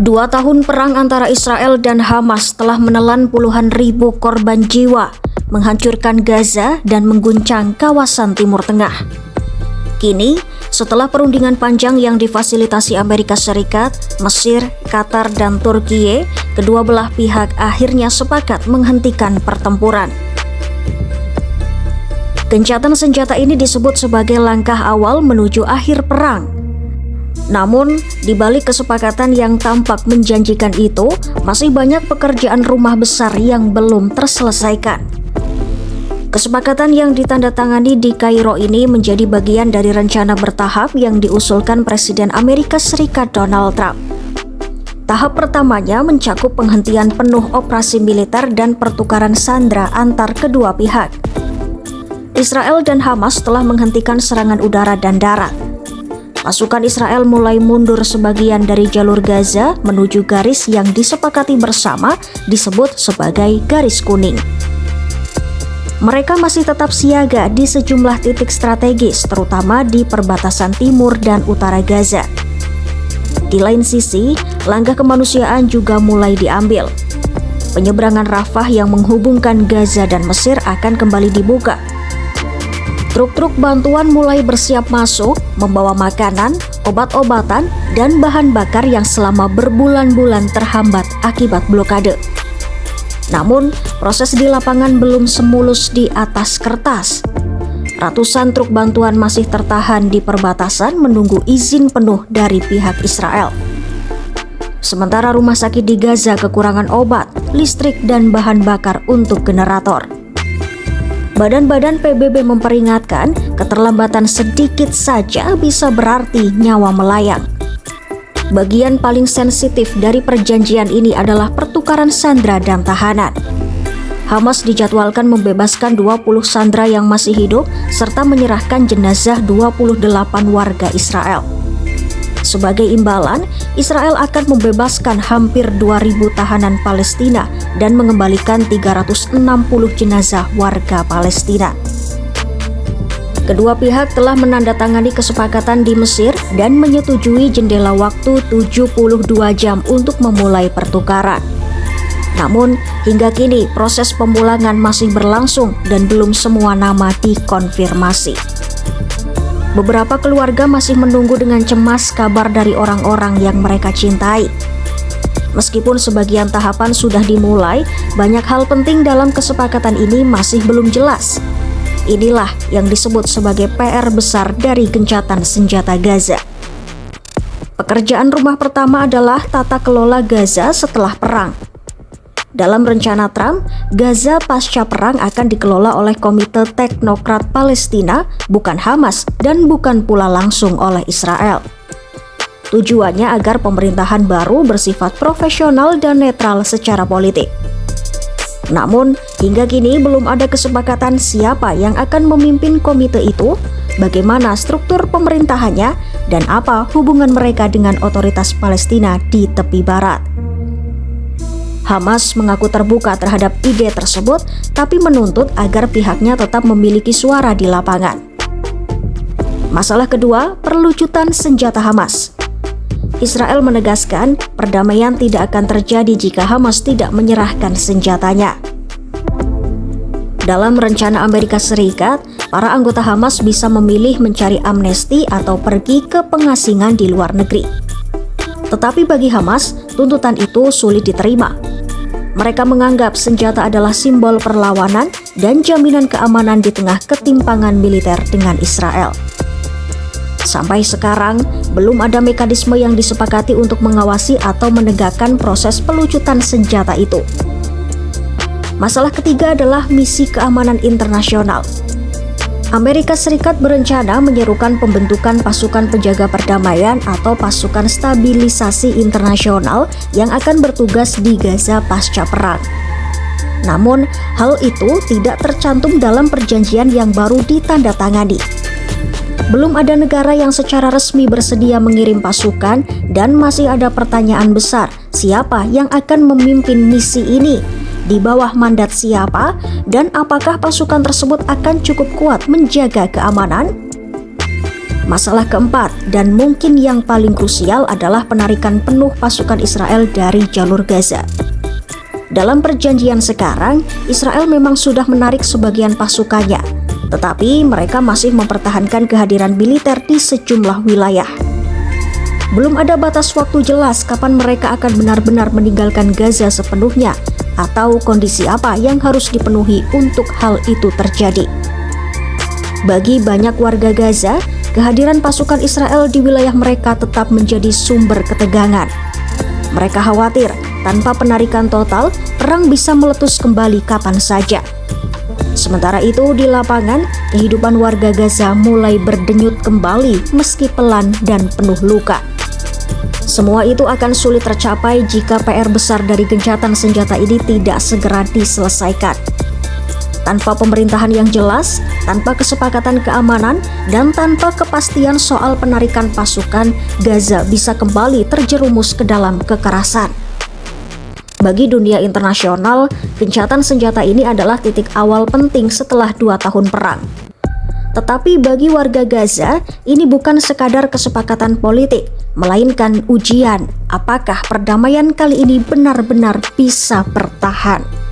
2 tahun perang antara Israel dan Hamas telah menelan puluhan ribu korban jiwa, menghancurkan Gaza dan mengguncang kawasan Timur Tengah. Kini, setelah perundingan panjang yang difasilitasi Amerika Serikat, Mesir, Qatar, dan Turkiye, kedua belah pihak akhirnya sepakat menghentikan pertempuran. Gencatan senjata ini disebut sebagai langkah awal menuju akhir perang. Namun, di balik kesepakatan yang tampak menjanjikan itu, masih banyak pekerjaan rumah besar yang belum terselesaikan. Kesepakatan yang ditandatangani di Kairo ini menjadi bagian dari rencana bertahap yang diusulkan Presiden Amerika Serikat Donald Trump. Tahap pertamanya mencakup penghentian penuh operasi militer dan pertukaran sandera antar kedua pihak. Israel dan Hamas telah menghentikan serangan udara dan darat. Pasukan Israel mulai mundur sebagian dari jalur Gaza menuju garis yang disepakati bersama disebut sebagai garis kuning. Mereka masih tetap siaga di sejumlah titik strategis, terutama di perbatasan timur dan utara Gaza. Di lain sisi, langkah kemanusiaan juga mulai diambil. Penyeberangan Rafah yang menghubungkan Gaza dan Mesir akan kembali dibuka. Truk-truk bantuan mulai bersiap masuk, membawa makanan, obat-obatan, dan bahan bakar yang selama berbulan-bulan terhambat akibat blokade. Namun, proses di lapangan belum semulus di atas kertas. Ratusan truk bantuan masih tertahan di perbatasan menunggu izin penuh dari pihak Israel. Sementara rumah sakit di Gaza kekurangan obat, listrik, dan bahan bakar untuk generator. Badan-badan PBB memperingatkan keterlambatan sedikit saja bisa berarti nyawa melayang. Bagian paling sensitif dari perjanjian ini adalah pertukaran sandera dan tahanan. Hamas dijadwalkan membebaskan 20 sandera yang masih hidup serta menyerahkan jenazah 28 warga Israel. Sebagai imbalan, Israel akan membebaskan hampir 2.000 tahanan Palestina dan mengembalikan 360 jenazah warga Palestina. Kedua pihak telah menandatangani kesepakatan di Mesir dan menyetujui jendela waktu 72 jam untuk memulai pertukaran. Namun, hingga kini proses pemulangan masih berlangsung dan belum semua nama dikonfirmasi. Beberapa keluarga masih menunggu dengan cemas kabar dari orang-orang yang mereka cintai. Meskipun sebagian tahapan sudah dimulai, banyak hal penting dalam kesepakatan ini masih belum jelas. Inilah yang disebut sebagai PR besar dari gencatan senjata Gaza. Pekerjaan rumah pertama adalah tata kelola Gaza setelah perang. Dalam rencana Trump, Gaza pasca perang akan dikelola oleh Komite Teknokrat Palestina, bukan Hamas, dan bukan pula langsung oleh Israel. Tujuannya agar pemerintahan baru bersifat profesional dan netral secara politik. Namun, hingga kini belum ada kesepakatan siapa yang akan memimpin komite itu, bagaimana struktur pemerintahannya, dan apa hubungan mereka dengan otoritas Palestina di tepi barat. Hamas mengaku terbuka terhadap ide tersebut, tapi menuntut agar pihaknya tetap memiliki suara di lapangan. Masalah kedua, perlucutan senjata Hamas. Israel menegaskan perdamaian tidak akan terjadi jika Hamas tidak menyerahkan senjatanya. Dalam rencana Amerika Serikat, para anggota Hamas bisa memilih mencari amnesti atau pergi ke pengasingan di luar negeri. Tetapi bagi Hamas, tuntutan itu sulit diterima. Mereka menganggap senjata adalah simbol perlawanan dan jaminan keamanan di tengah ketimpangan militer dengan Israel. Sampai sekarang, belum ada mekanisme yang disepakati untuk mengawasi atau menegakkan proses pelucutan senjata itu. Masalah ketiga adalah misi keamanan internasional. Amerika Serikat berencana menyerukan pembentukan pasukan penjaga perdamaian atau pasukan stabilisasi internasional yang akan bertugas di Gaza pasca perang. Namun, hal itu tidak tercantum dalam perjanjian yang baru ditandatangani. Belum ada negara yang secara resmi bersedia mengirim pasukan dan masih ada pertanyaan besar, siapa yang akan memimpin misi ini? Di bawah mandat siapa, dan apakah pasukan tersebut akan cukup kuat menjaga keamanan? Masalah keempat dan mungkin yang paling krusial adalah penarikan penuh pasukan Israel dari jalur Gaza. Dalam perjanjian sekarang, Israel memang sudah menarik sebagian pasukannya, tetapi mereka masih mempertahankan kehadiran militer di sejumlah wilayah. Belum ada batas waktu jelas kapan mereka akan benar-benar meninggalkan Gaza sepenuhnya, atau kondisi apa yang harus dipenuhi untuk hal itu terjadi. Bagi banyak warga Gaza, kehadiran pasukan Israel di wilayah mereka tetap menjadi sumber ketegangan. Mereka khawatir tanpa penarikan total, perang bisa meletus kembali kapan saja. Sementara itu, di lapangan, kehidupan warga Gaza mulai berdenyut kembali meski pelan dan penuh luka. Semua itu akan sulit tercapai jika PR besar dari gencatan senjata ini tidak segera diselesaikan. Tanpa pemerintahan yang jelas, tanpa kesepakatan keamanan, dan tanpa kepastian soal penarikan pasukan, Gaza bisa kembali terjerumus ke dalam kekerasan. Bagi dunia internasional, gencatan senjata ini adalah titik awal penting setelah 2 tahun perang. Tetapi bagi warga Gaza, ini bukan sekadar kesepakatan politik, melainkan ujian apakah perdamaian kali ini benar-benar bisa bertahan.